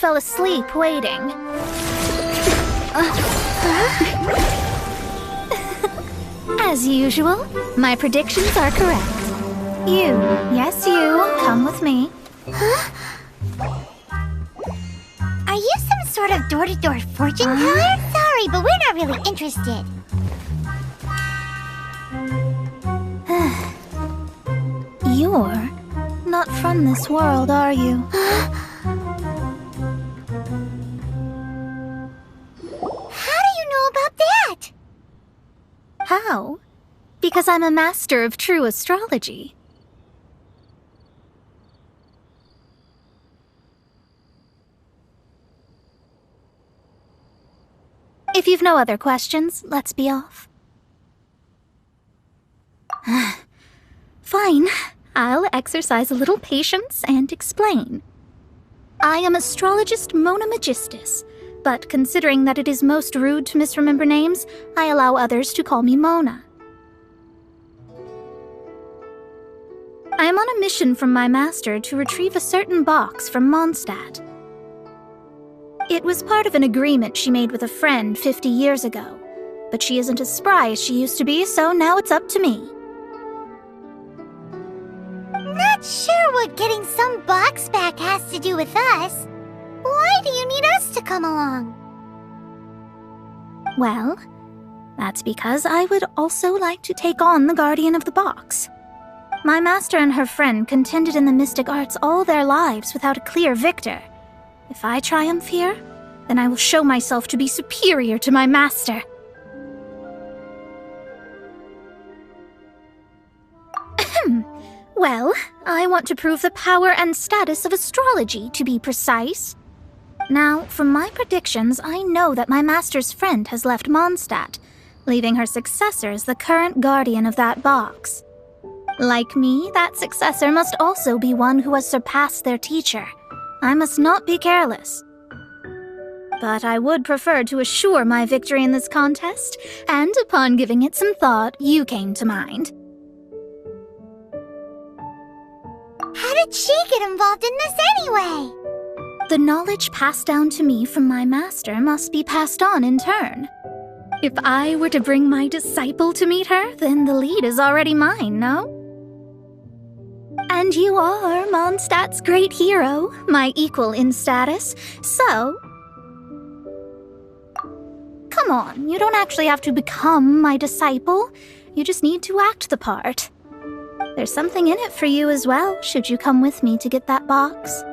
fell asleep waiting. As usual, my predictions are correct. You, yes you, come with me. Huh? Are you some sort of door-to-door fortune teller? Sorry, but we're not really interested. You're not from this world, are you? How do you know about that? How? Because I'm a master of true astrology. If you've no other questions, let's be off. Fine. I'll exercise a little patience and explain. I am astrologist Mona Magistus, but considering that it is most rude to misremember names, I allow others to call me Mona. I am on a mission from my master to retrieve a certain box from Mondstadt. It was part of an agreement she made with a friend 50 years ago, but she isn't as spry as she used to be, so now it's up to me. Not sure what getting some box back has to do with us. Why do you need us to come along? Well, that's because I would also like to take on the Guardian of the Box. My master and her friend contended in the mystic arts all their lives without a clear victor. If I triumph here, then I will show myself to be superior to my master. Well, I want to prove the power and status of astrology, to be precise. Now, from my predictions, I know that my master's friend has left Mondstadt, leaving her successor as the current guardian of that box. Like me, that successor must also be one who has surpassed their teacher. I must not be careless. But I would prefer to assure my victory in this contest, and upon giving it some thought, you came to mind. How did she get involved in this anyway? The knowledge passed down to me from my master must be passed on in turn. If I were to bring my disciple to meet her, then the lead is already mine, no? And you are Mondstadt's great hero, my equal in status, so... Come on, you don't actually have to become my disciple. You just need to act the part. There's something in it for you as well, should you come with me to get that box.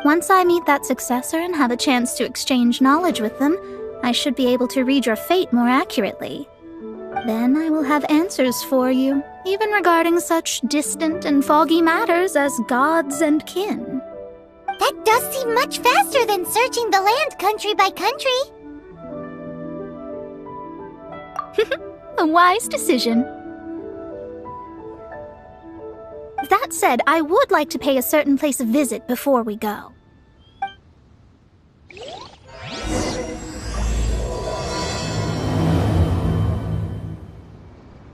Once I meet that successor and have a chance to exchange knowledge with them, I should be able to read your fate more accurately. Then I will have answers for you, even regarding such distant and foggy matters as gods and kin. That does seem much faster than searching the land country by country. A wise decision. That said, I would like to pay a certain place a visit before we go.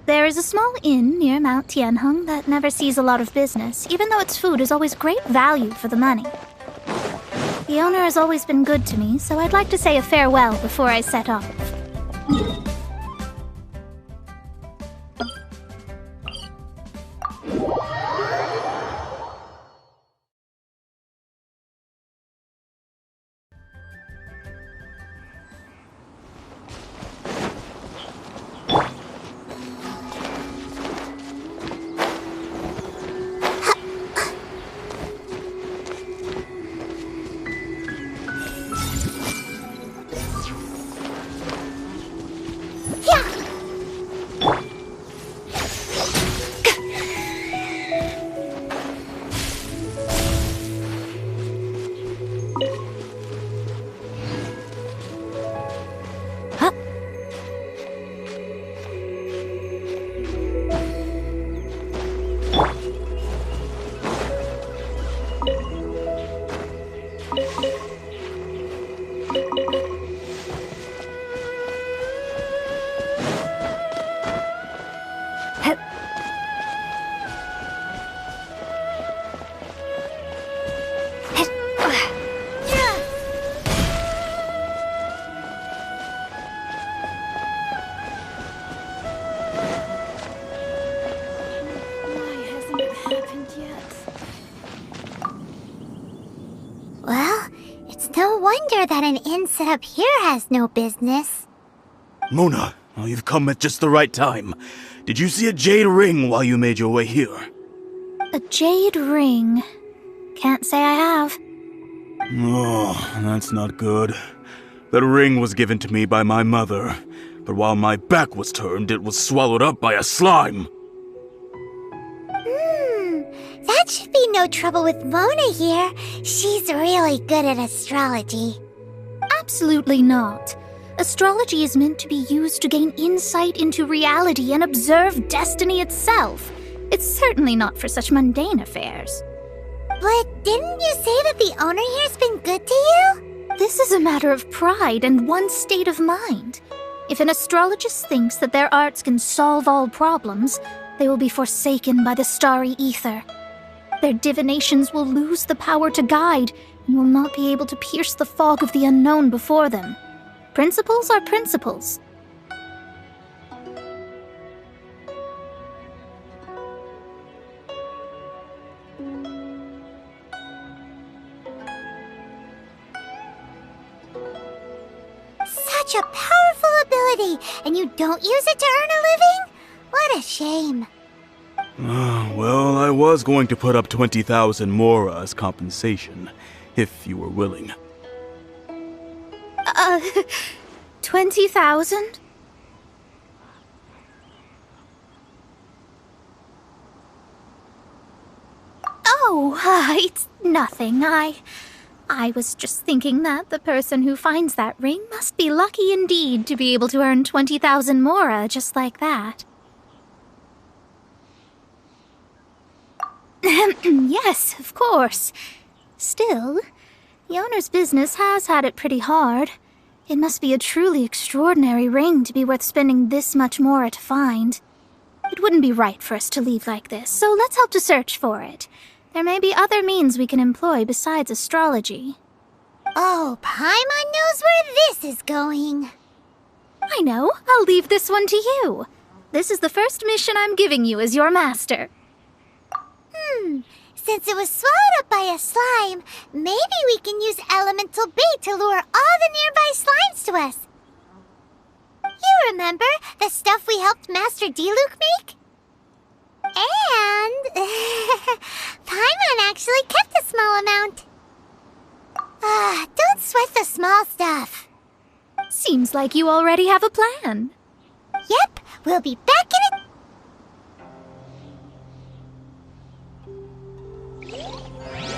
There is a small inn near Mount Tianheng that never sees a lot of business, even though its food is always great value for the money. The owner has always been good to me, so I'd like to say a farewell before I set off. clear that an inn set up here has no business. Mona, you've come at just the right time. Did you see a jade ring while you made your way here? A jade ring. Can't say I have. Oh, that's not good. That ring was given to me by my mother, but while my back was turned, it was swallowed up by a slime. That should be no trouble with Mona here. She's really good at astrology. Absolutely not. Astrology is meant to be used to gain insight into reality and observe destiny itself. It's certainly not for such mundane affairs. But didn't you say that the owner here's been good to you? This is a matter of pride and one's state of mind. If an astrologist thinks that their arts can solve all problems, they will be forsaken by the starry ether. Their divinations will lose the power to guide and will not be able to pierce the fog of the unknown before them. Principles are principles. Such a powerful ability, and you don't use it to earn a living? What a shame. Well, I was going to put up 20,000 mora as compensation, if you were willing. 20,000? Oh, it's nothing. I was just thinking that the person who finds that ring must be lucky indeed to be able to earn 20,000 mora just like that. Yes, of course. Still, the owner's business has had it pretty hard. It must be a truly extraordinary ring to be worth spending this much mora to find. It wouldn't be right for us to leave like this, so let's help to search for it. There may be other means we can employ besides astrology. Oh, Paimon knows where this is going. I know. I'll leave this one to you. This is the first mission I'm giving you as your master. Since it was swallowed up by a slime, maybe we can use elemental bait to lure all the nearby slimes to us. You remember the stuff we helped Master Diluc make? And Paimon actually kept a small amount. Don't sweat the small stuff. Seems like you already have a plan. Yep, we'll be back in a...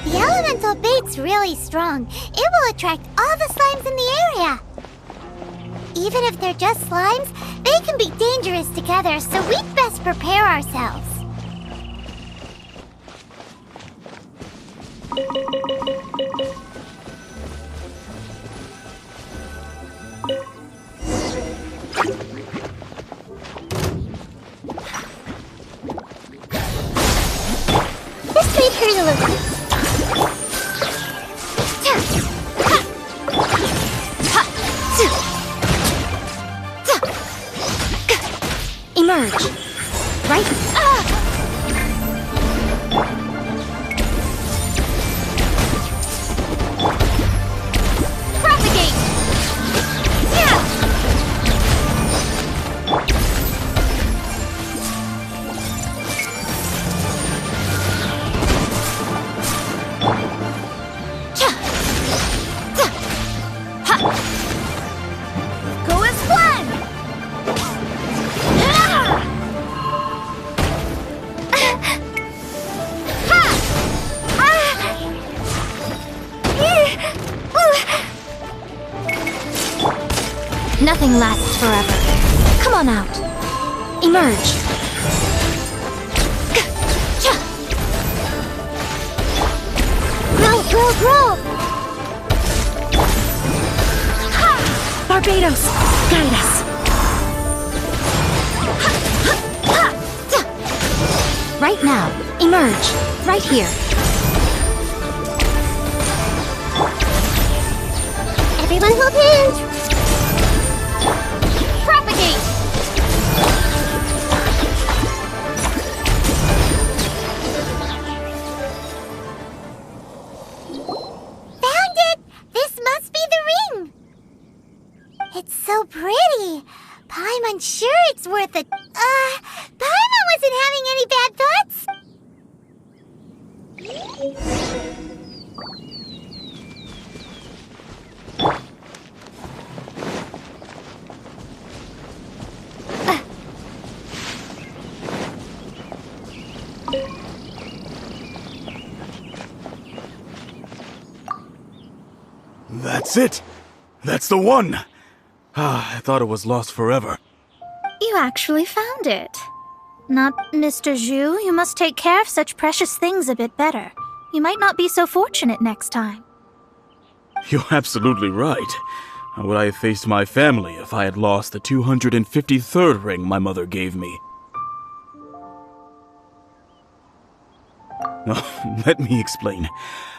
The elemental bait's really strong. It will attract all the slimes in the area. Even if they're just slimes, they can be dangerous together, so we'd best prepare ourselves. This made her look... Emerge. Right? Propagate! Yeah! Go as planned! Nothing lasts forever. Come on out. Emerge. Grow, grow! Barbados, guide us. Right now. Emerge. Right here. Everyone hold hands! Propagate! Found it! This must be the so pretty. Paimon's sure it's worth it. Paimon wasn't having any bad thoughts? That's it! That's the one! I thought it was lost forever. You actually found it. Not Mr. Zhu, you must take care of such precious things a bit better. You might not be so fortunate next time. You're absolutely right. How would I have faced my family if I had lost the 253rd ring my mother gave me? Let me explain.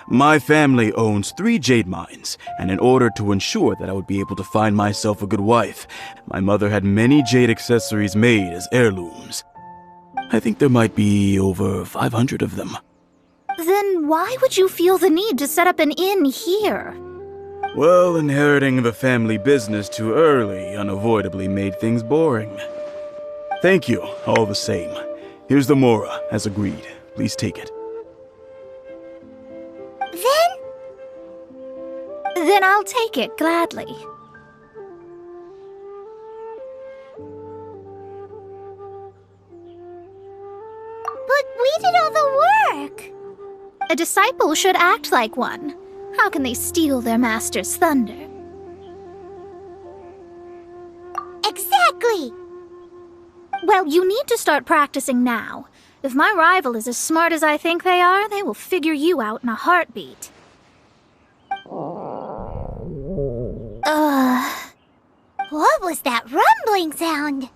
My family owns 3 jade mines, and in order to ensure that I would be able to find myself a good wife, my mother had many jade accessories made as heirlooms. I think there might be over 500 of them. Then why would you feel the need to set up an inn here? Well, inheriting the family business too early unavoidably made things boring. Thank you, all the same. Here's the Mora, as agreed. Please take it. Then I'll take it gladly. But we did all the work. A disciple should act like one. How can they steal their master's thunder? Exactly. Well, you need to start practicing now. If my rival is as smart as I think they are, they will figure you out in a heartbeat. What was that rumbling sound?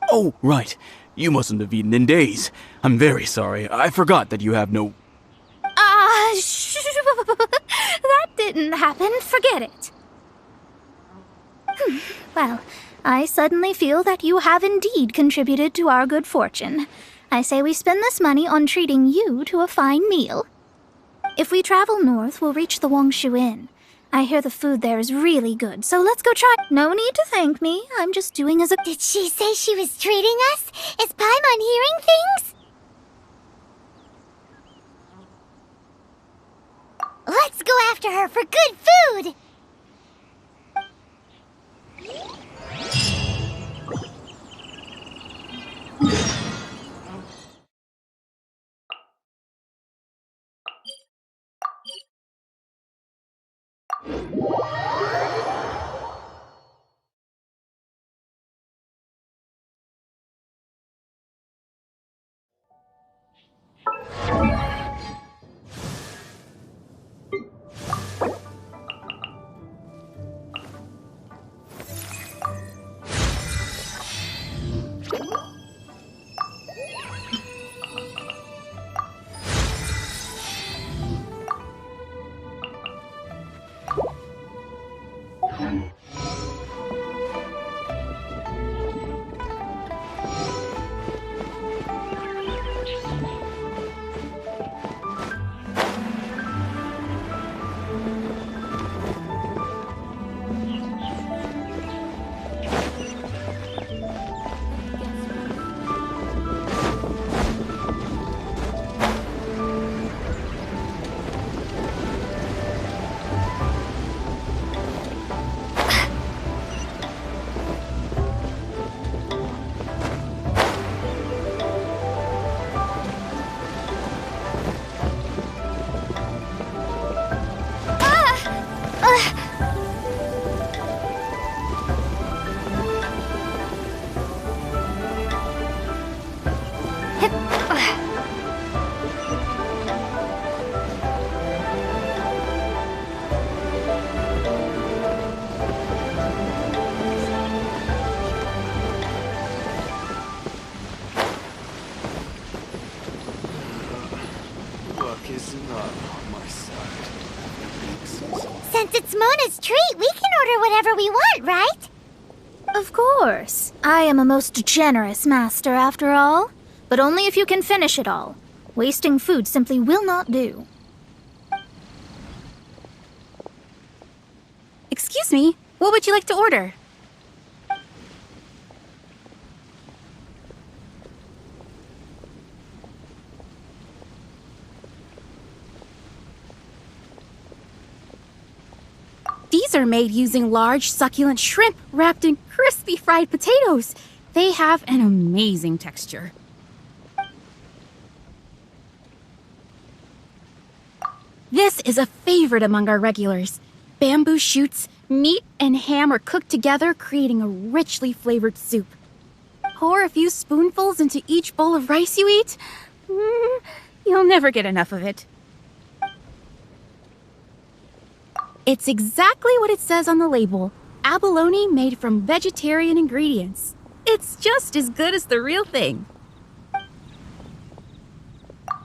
Oh, right. You mustn't have eaten in days. I'm very sorry. I forgot that you have no... That didn't happen. Forget it. Well, I suddenly feel that you have indeed contributed to our good fortune. I say we spend this money on treating you to a fine meal. If we travel north, we'll reach the Wongshu Inn. I hear the food there is really good, so let's go try. No need to thank me. I'm just doing as a... Did she say she was treating us? Is Paimon hearing things? Let's go after her for good food! Since it's Mona's treat, we can order whatever we want, right? Of course. I am a most generous master, after all. But only if you can finish it all. Wasting food simply will not do. Excuse me, what would you like to order? These are made using large, succulent shrimp wrapped in crispy fried potatoes. They have an amazing texture. This is a favorite among our regulars. Bamboo shoots, meat, and ham are cooked together, creating a richly flavored soup. Pour a few spoonfuls into each bowl of rice you eat. You'll never get enough of it. It's exactly what it says on the label. Abalone made from vegetarian ingredients. It's just as good as the real thing.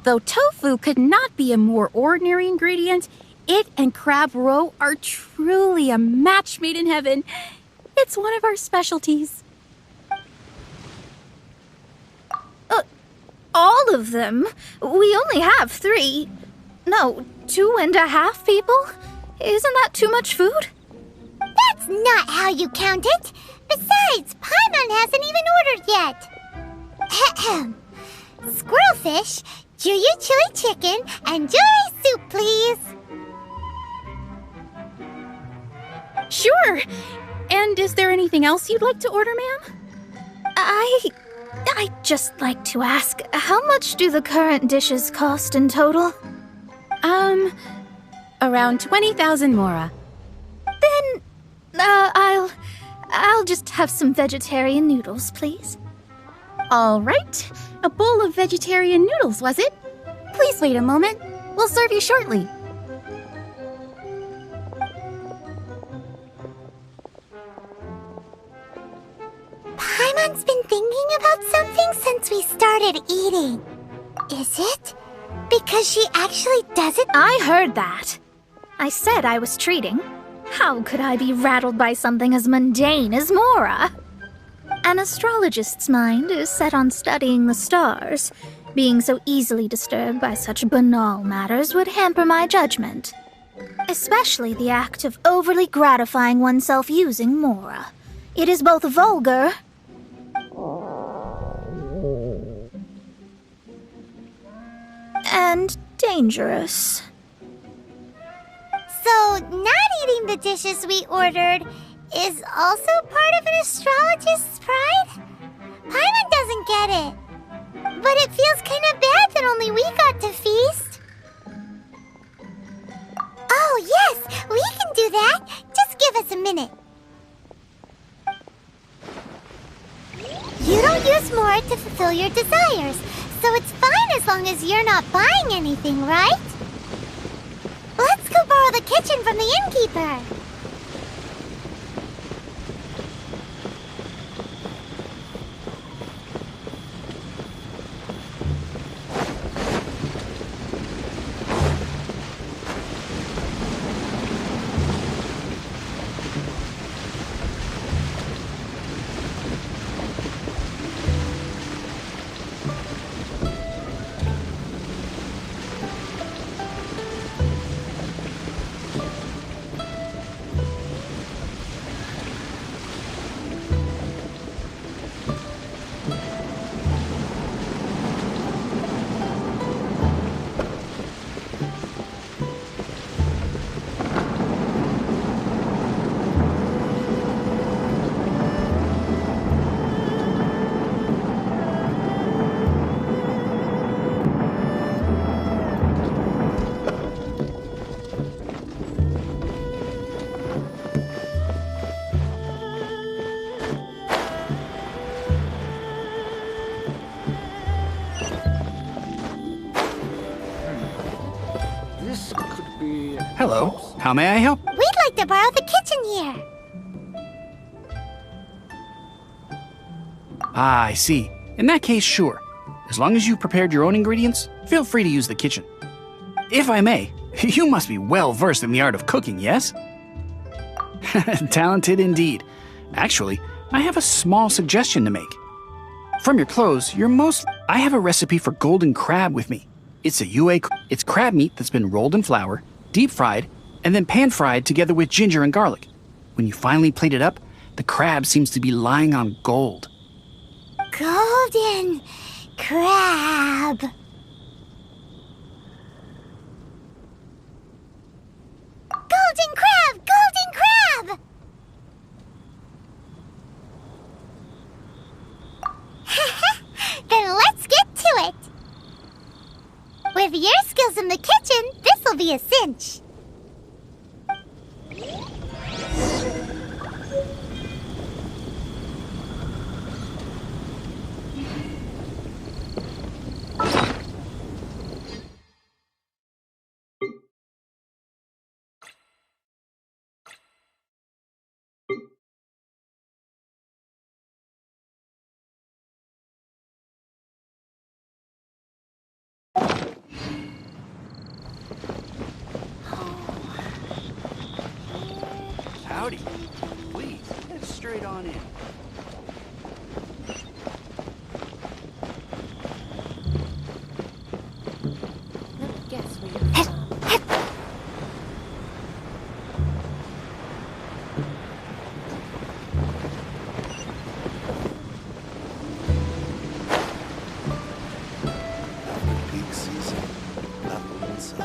Though tofu could not be a more ordinary ingredient, it and crab roe are truly a match made in heaven. It's one of our specialties. All of them? We only have 3. No, 2.5 people? Isn't that too much food? That's not how you count it. Besides, Paimon hasn't even ordered yet. Ahem. Squirrelfish, Juyu chili chicken, and jewelry soup, please. Sure. And is there anything else you'd like to order, ma'am? I'd just like to ask, how much do the current dishes cost in total? Around 20,000 mora. Then, I'll just have some vegetarian noodles, please. All right. A bowl of vegetarian noodles, was it? Please wait a moment. We'll serve you shortly. Paimon's been thinking about something since we started eating. Is it? Because she actually does it? I heard that. I said I was treating. How could I be rattled by something as mundane as Mora? An astrologist's mind is set on studying the stars. Being so easily disturbed by such banal matters would hamper my judgment. Especially the act of overly gratifying oneself using Mora. It is both vulgar and dangerous. So, not eating the dishes we ordered is also part of an astrologist's pride? Paimon doesn't get it. But it feels kind of bad that only we got to feast. Oh, yes, we can do that. Just give us a minute. You don't use more to fulfill your desires, so it's fine as long as you're not buying anything, right? Let's go borrow the kitchen from the innkeeper. Hello, how may I help? We'd like to borrow the kitchen here. Ah, I see. In that case, sure. As long as you've prepared your own ingredients, feel free to use the kitchen. If I may, you must be well versed in the art of cooking, yes? Talented indeed. Actually, I have a small suggestion to make. From your clothes, I have a recipe for golden crab with me. It's it's crab meat that's been rolled in flour, deep fried, and then pan fried together with ginger and garlic. When you finally plate it up, the crab seems to be lying on gold. Golden crab. Golden crab! Golden crab! With your skills in the kitchen, this'll be a cinch. Howdy. Please, head straight on in. Let me guess where you're from. Peak season, nothing so.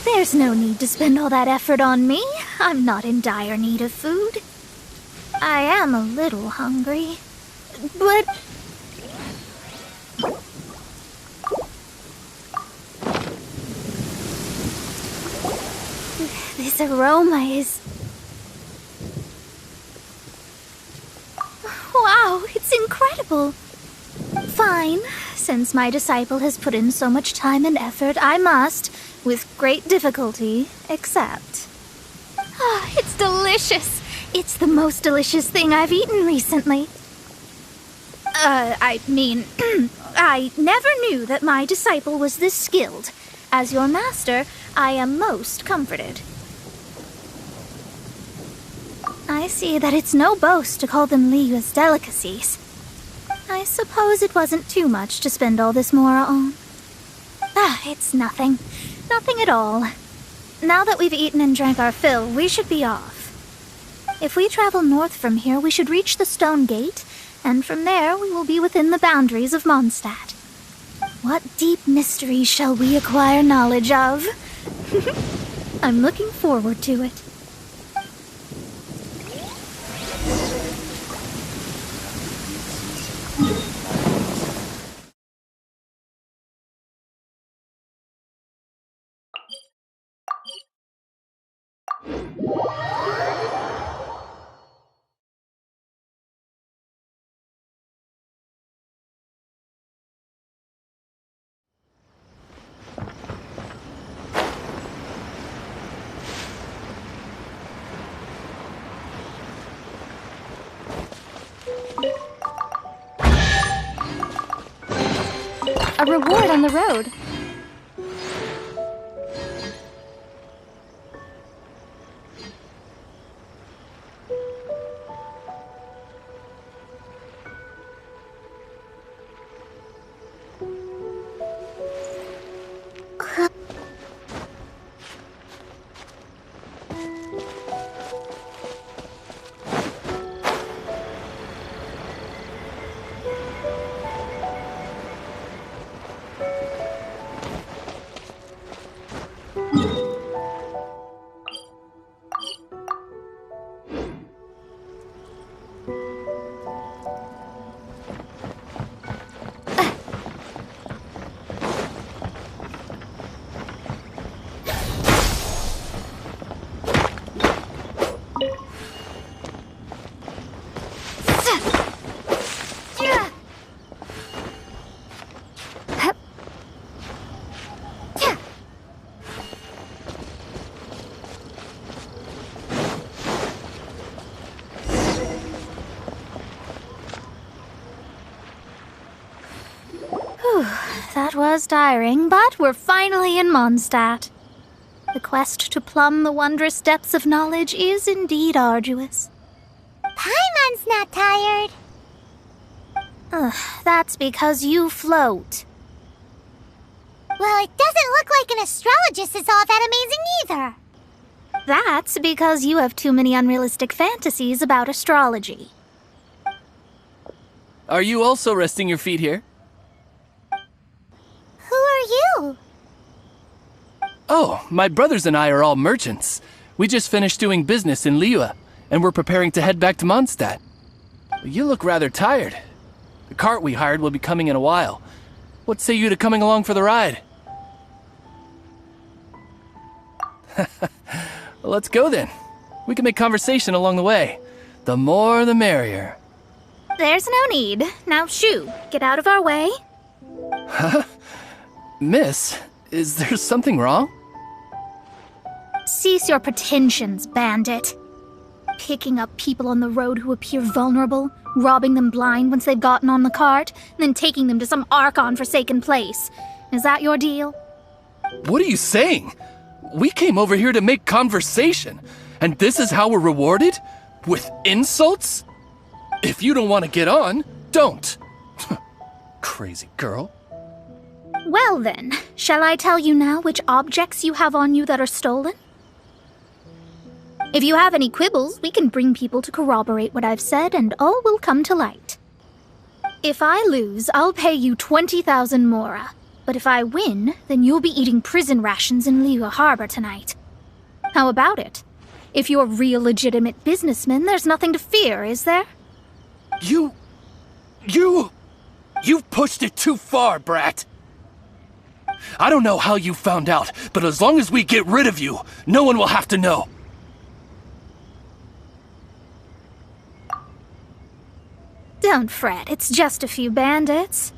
There's no need to spend all that effort on me. I'm not in dire need of food. I am a little hungry, but... This aroma is... Wow, it's incredible. Fine. Since my disciple has put in so much time and effort, I must, with great difficulty, accept. Ah, it's delicious. It's the most delicious thing I've eaten recently. I mean, I never knew that my disciple was this skilled. As your master, I am most comforted. I see that it's no boast to call them Liyue's delicacies. I suppose it wasn't too much to spend all this mora on. Ah, it's nothing. Nothing at all. Now that we've eaten and drank our fill, we should be off. If we travel north from here, we should reach the Stone Gate, and from there we will be within the boundaries of Mondstadt. What deep mysteries shall we acquire knowledge of? I'm looking forward to it. A reward on the road. That was tiring, but we're finally in Mondstadt. The quest to plumb the wondrous depths of knowledge is indeed arduous. Paimon's not tired. That's because you float. Well, it doesn't look like an astrologist is all that amazing either. That's because you have too many unrealistic fantasies about astrology. Are you also resting your feet here? Who are you? Oh, my brothers and I are all merchants. We just finished doing business in Liyue, and we're preparing to head back to Mondstadt. You look rather tired. The cart we hired will be coming in a while. What say you to coming along for the ride? Well, let's go then. We can make conversation along the way. The more the merrier. There's no need. Now shoo, get out of our way. Miss, is there something wrong? Cease your pretensions, bandit. Picking up people on the road who appear vulnerable, robbing them blind once they've gotten on the cart, and then taking them to some Archon-forsaken place. Is that your deal? What are you saying? We came over here to make conversation, and this is how we're rewarded? With insults? If you don't want to get on, don't. Crazy girl. Well then, shall I tell you now which objects you have on you that are stolen? If you have any quibbles, we can bring people to corroborate what I've said and all will come to light. If I lose, I'll pay you 20,000 mora. But if I win, then you'll be eating prison rations in Liyue Harbor tonight. How about it? If you're real legitimate businessmen, there's nothing to fear, is there? You've pushed it too far, brat. I don't know how you found out, but as long as we get rid of you, no one will have to know. Don't fret, it's just a few bandits.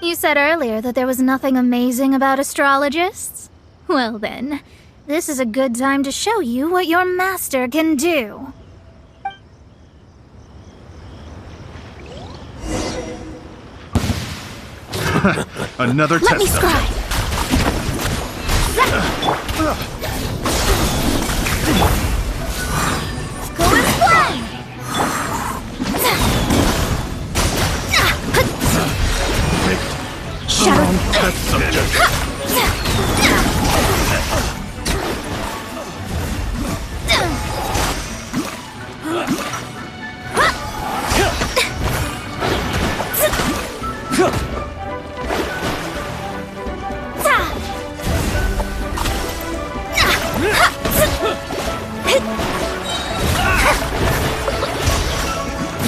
You said earlier that there was nothing amazing about astrologists? Well then, this is a good time to show you what your master can do. Another Let test me subject. scribe. Go and fly! Wrong test subject.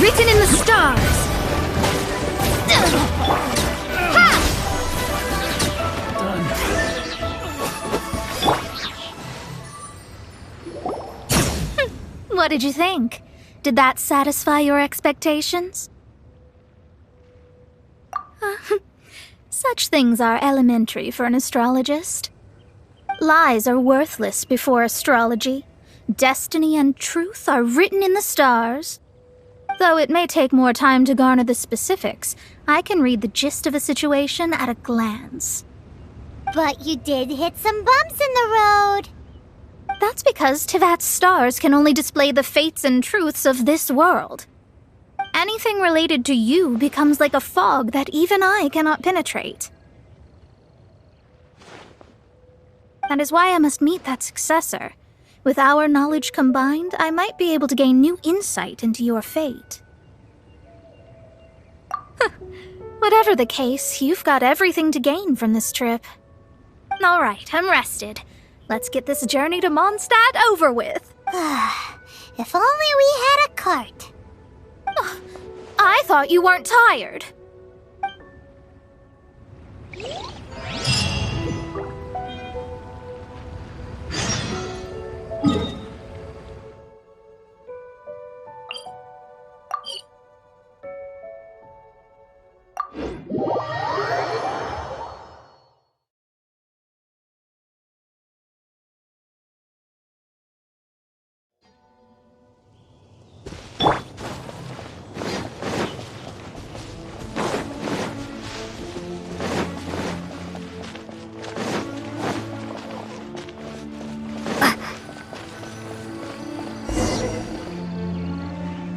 Written in the stars. What did you think? Did that satisfy your expectations? Such things are elementary for an astrologist. Lies are worthless before astrology. Destiny and truth are written in the stars. Though it may take more time to garner the specifics, I can read the gist of a situation at a glance. But you did hit some bumps in the road. That's because Tivat's stars can only display the fates and truths of this world. Anything related to you becomes like a fog that even I cannot penetrate. That is why I must meet that successor. With our knowledge combined, I might be able to gain new insight into your fate. Whatever the case, you've got everything to gain from this trip. All right, I'm rested. Let's get this journey to Mondstadt over with. If only we had a cart. I thought you weren't tired.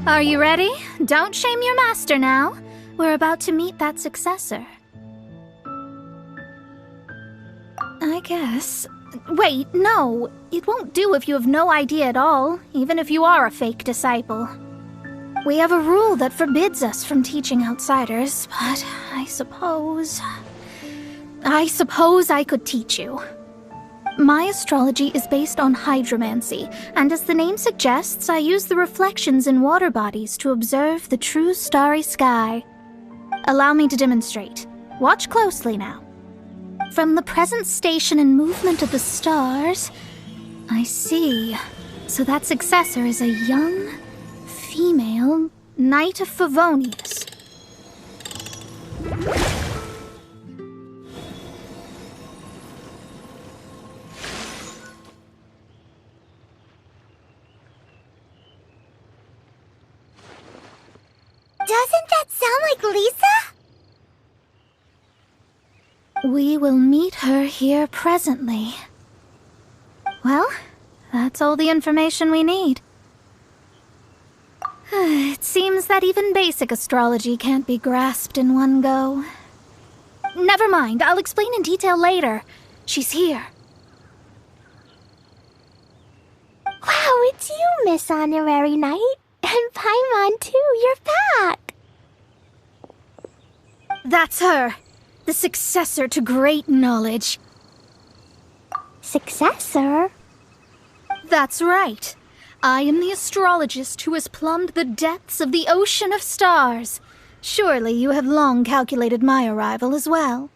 Are you ready? Don't shame your master now. We're about to meet that successor. I guess. Wait, no. It won't do if you have no idea at all, even if you are a fake disciple. We have a rule that forbids us from teaching outsiders, but I suppose I could teach you. My astrology is based on hydromancy, and as the name suggests, I use the reflections in water bodies to observe the true starry sky. Allow me to demonstrate. Watch closely now. From the present station and movement of the stars, I see. So that successor is a young, female Knight of Favonius. Doesn't that sound like Lisa? We will meet her here presently. Well, that's all the information we need. It seems that even basic astrology can't be grasped in one go. Never mind, I'll explain in detail later. She's here. Wow, it's you, Miss Honorary Knight. And Paimon, too, you're back! That's her. The successor to great knowledge. Successor? That's right. I am the astrologist who has plumbed the depths of the ocean of stars. Surely you have long calculated my arrival as well.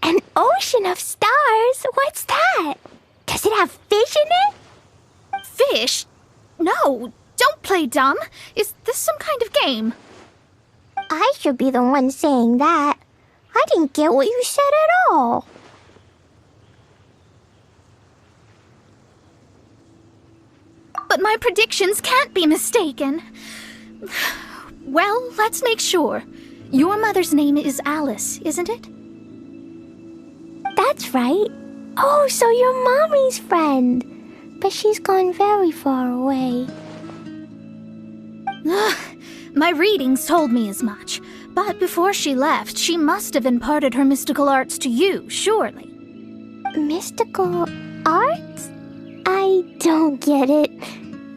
An ocean of stars? What's that? Does it have fish in it? Fish? No, don't play dumb. Is this some kind of game? I should be the one saying that. I didn't get what you said at all. But my predictions can't be mistaken. Well, let's make sure. Your mother's name is Alice, isn't it? That's right. Oh, so you're Mommy's friend. But she's gone very far away. My readings told me as much. But before she left, she must have imparted her mystical arts to you, surely. Mystical arts? I don't get it.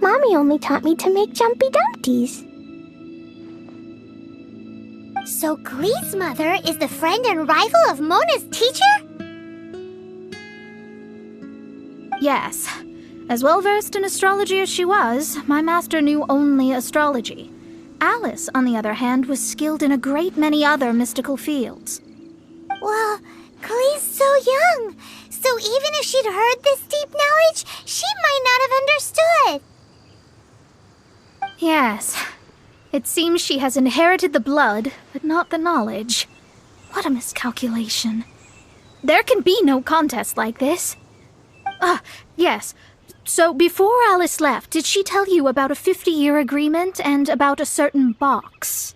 Mommy only taught me to make Jumpy Dumpties. So Glee's mother is the friend and rival of Mona's teacher? Yes. As well-versed in astrology as she was, my master knew only astrology. Alice, on the other hand, was skilled in a great many other mystical fields. Well, Glee's so young, so even if she'd heard this deep knowledge, she might not have understood. Yes. It seems she has inherited the blood, but not the knowledge. What a miscalculation. There can be no contest like this. Yes. So before Alice left, did she tell you about a 50-year agreement and about a certain box?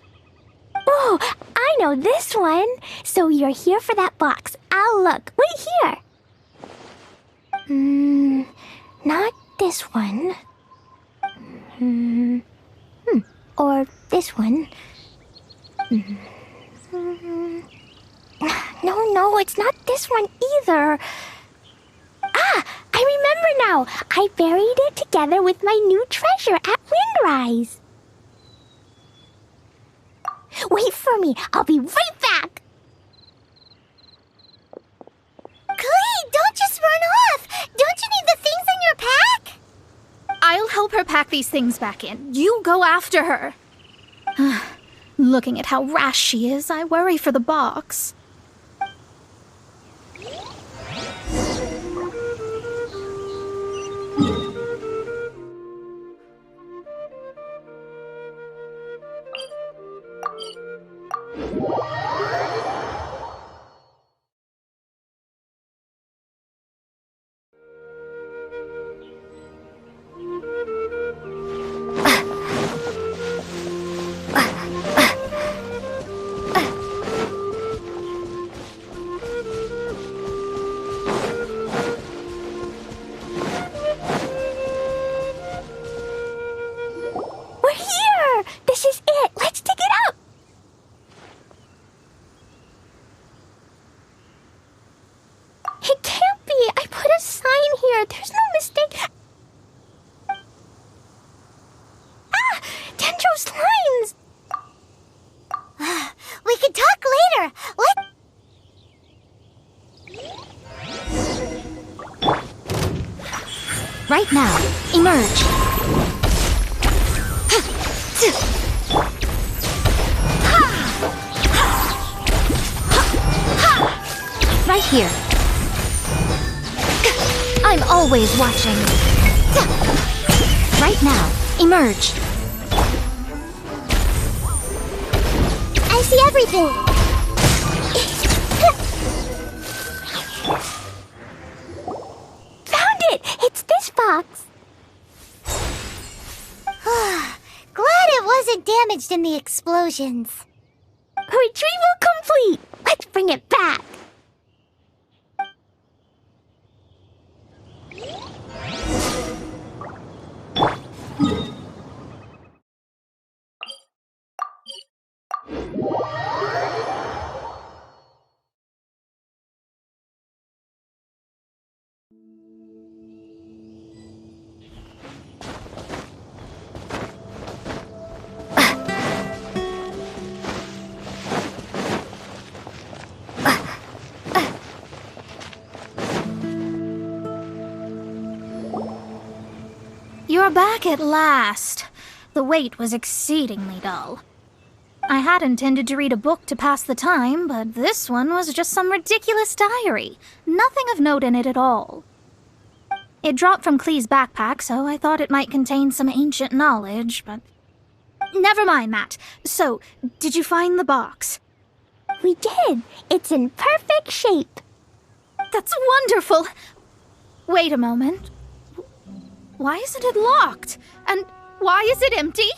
Oh, I know this one. So you're here for that box. I'll look. Wait here. Not this one. Or this one. No, it's not this one either. Ah, I remember now. I buried it together with my new treasure at Windrise. Wait for me. I'll be right back. Clee, don't just run off. Don't you need the things in your pack? I'll help her pack these things back in. You go after her. Looking at how rash she is, I worry for the box. We're here! This is it! Let's dig it up! It can't be! I put a sign here! There's no mistake! Ah! Dendro's lines! We can talk later! Right now, emerge. Right here. I'm always watching. Right now, emerge. I see everything! Found it! It's this box! Glad it wasn't damaged in the explosions. Retrieval complete! Let's bring it back! You're back at last. The wait was exceedingly dull. I had intended to read a book to pass the time, but this one was just some ridiculous diary. Nothing of note in it at all. It dropped from Clee's backpack, so I thought it might contain some ancient knowledge, but... Never mind that. So, did you find the box? We did! It's in perfect shape! That's wonderful! Wait a moment. Why isn't it locked? And why is it empty?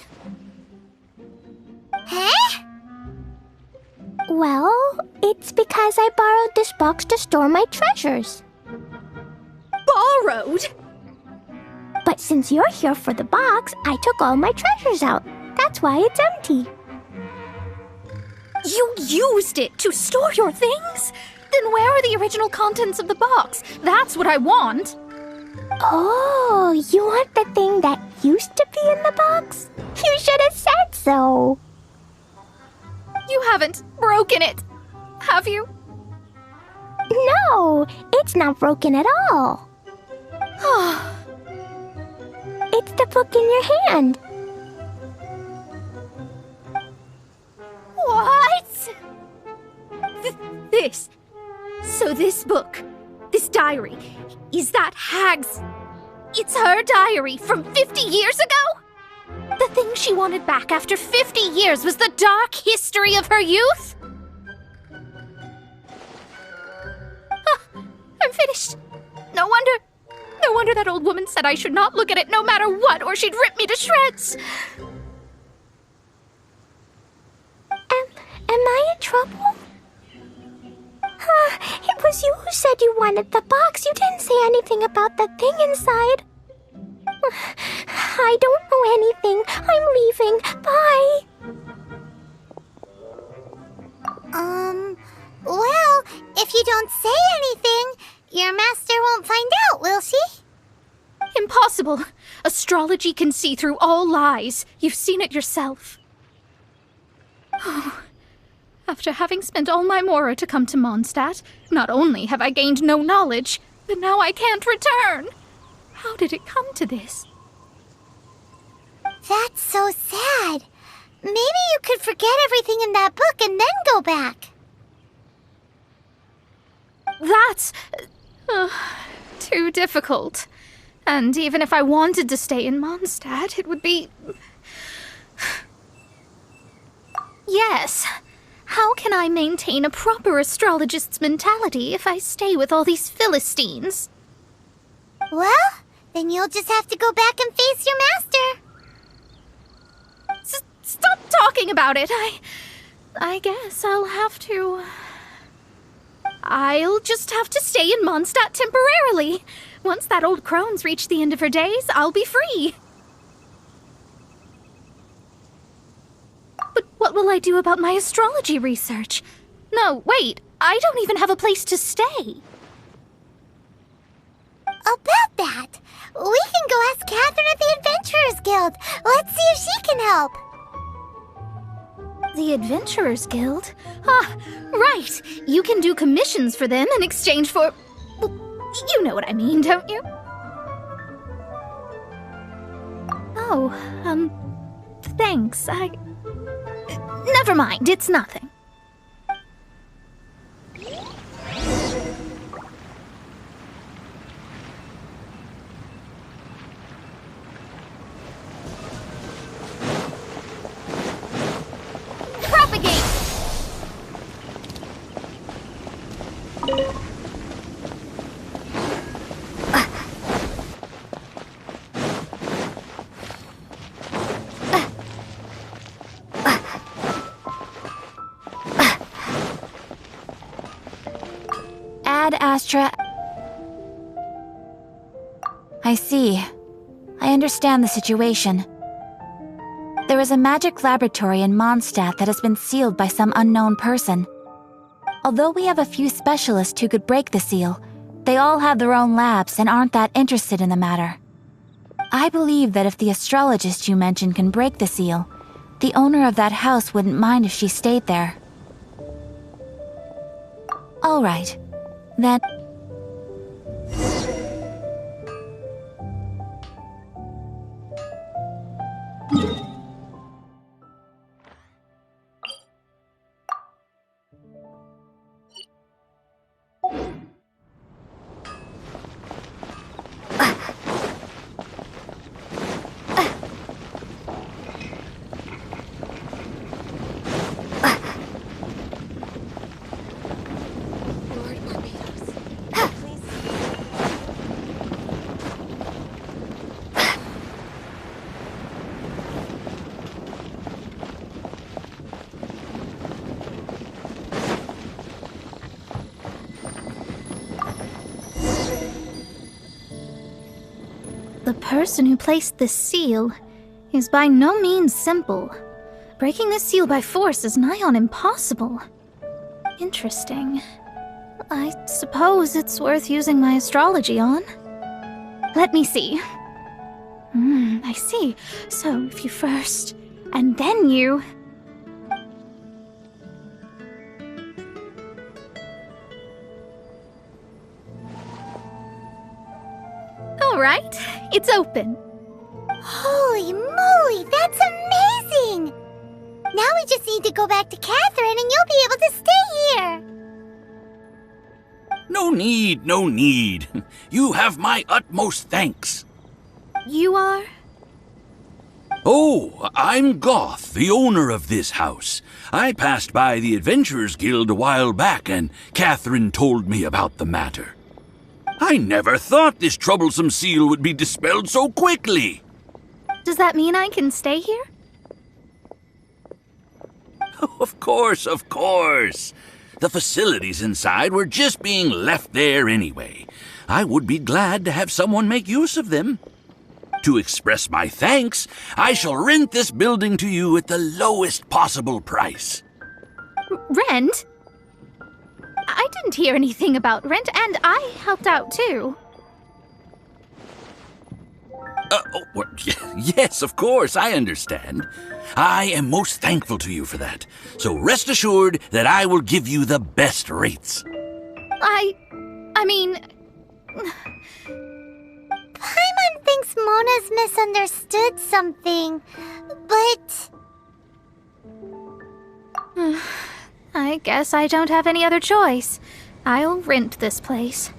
Huh? Well, it's because I borrowed this box to store my treasures. Borrowed? But since you're here for the box, I took all my treasures out. That's why it's empty. You used it to store your things? Then where are the original contents of the box? That's what I want. Oh, you want the thing that used to be in the box? You should have said so. You haven't broken it, have you? No, it's not broken at all. It's the book in your hand. What? This. So this book, this diary, is that Hag's... It's her diary from 50 years ago? The thing she wanted back after 50 years was the dark history of her youth? I'm finished. No wonder No wonder that old woman said I should not look at it no matter what, or she'd rip me to shreds. Am I in trouble? It was you who said you wanted the box. You didn't say anything about the thing inside. I don't know anything. I'm leaving. Bye. Well, if you don't say anything, your master won't find out, will she? Impossible. Astrology can see through all lies. You've seen it yourself. Oh. After having spent all my mora to come to Mondstadt, not only have I gained no knowledge, but now I can't return. How did it come to this? That's so sad. Maybe you could forget everything in that book and then go back. That's too difficult. And even if I wanted to stay in Mondstadt, it would be... Yes. How can I maintain a proper astrologist's mentality if I stay with all these Philistines? Well, then you'll just have to go back and face your master. Stop talking about it. I guess I'll have to... I'll just have to stay in Mondstadt temporarily. Once that old crone's reached the end of her days, I'll be free. But what will I do about my astrology research? No, wait, I don't even have a place to stay. About that, we can go ask Catherine at the Adventurers Guild. Let's see if she can help. The Adventurers Guild? Ah, right. You can do commissions for them in exchange for... Well, you know what I mean, don't you? Oh, thanks. Never mind, it's nothing. Propagate! Ad Astra... I see. I understand the situation. There is a magic laboratory in Mondstadt that has been sealed by some unknown person. Although we have a few specialists who could break the seal, they all have their own labs and aren't that interested in the matter. I believe that if the astrologist you mentioned can break the seal, the owner of that house wouldn't mind if she stayed there. All right. Then... Lord Barbados, please. The person who placed this seal is by no means simple. Breaking this seal by force is nigh on impossible. Interesting. I suppose it's worth using my astrology on. Let me see. I see. So if you first, and then you... All right, it's open. Holy moly, that's amazing! Now we just need to go back to Catherine and you'll be able to stay here. No need, no need. You have my utmost thanks. You are? Oh, I'm Goth, the owner of this house. I passed by the Adventurers Guild a while back, and Catherine told me about the matter. I never thought this troublesome seal would be dispelled so quickly. Does that mean I can stay here? Of course, of course. The facilities inside were just being left there anyway. I would be glad to have someone make use of them. To express my thanks, I shall rent this building to you at the lowest possible price. Rent? I didn't hear anything about rent, and I helped out too. Yes, of course, I understand. I am most thankful to you for that. So rest assured that I will give you the best rates. I mean... Paimon thinks Mona's misunderstood something, but... I guess I don't have any other choice. I'll rent this place.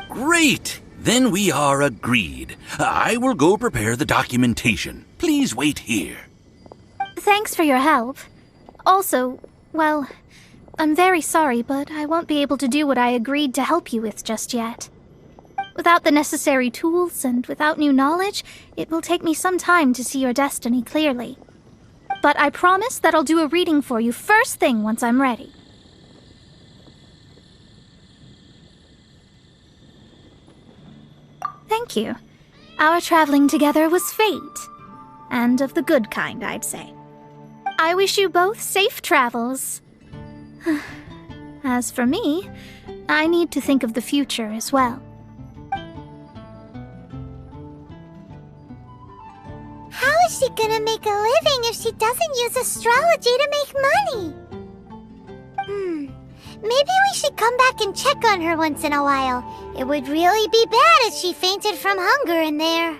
Great! Then we are agreed. I will go prepare the documentation. Please wait here. Thanks for your help. Also, well, I'm very sorry, but I won't be able to do what I agreed to help you with just yet. Without the necessary tools and without new knowledge, it will take me some time to see your destiny clearly. But I promise that I'll do a reading for you first thing once I'm ready. Thank you. Our traveling together was fate. And of the good kind, I'd say. I wish you both safe travels. As for me, I need to think of the future as well. How is she gonna make a living if she doesn't use astrology to make money? Maybe we should come back and check on her once in a while. It would really be bad if she fainted from hunger in there.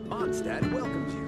Mondstadt welcomes you.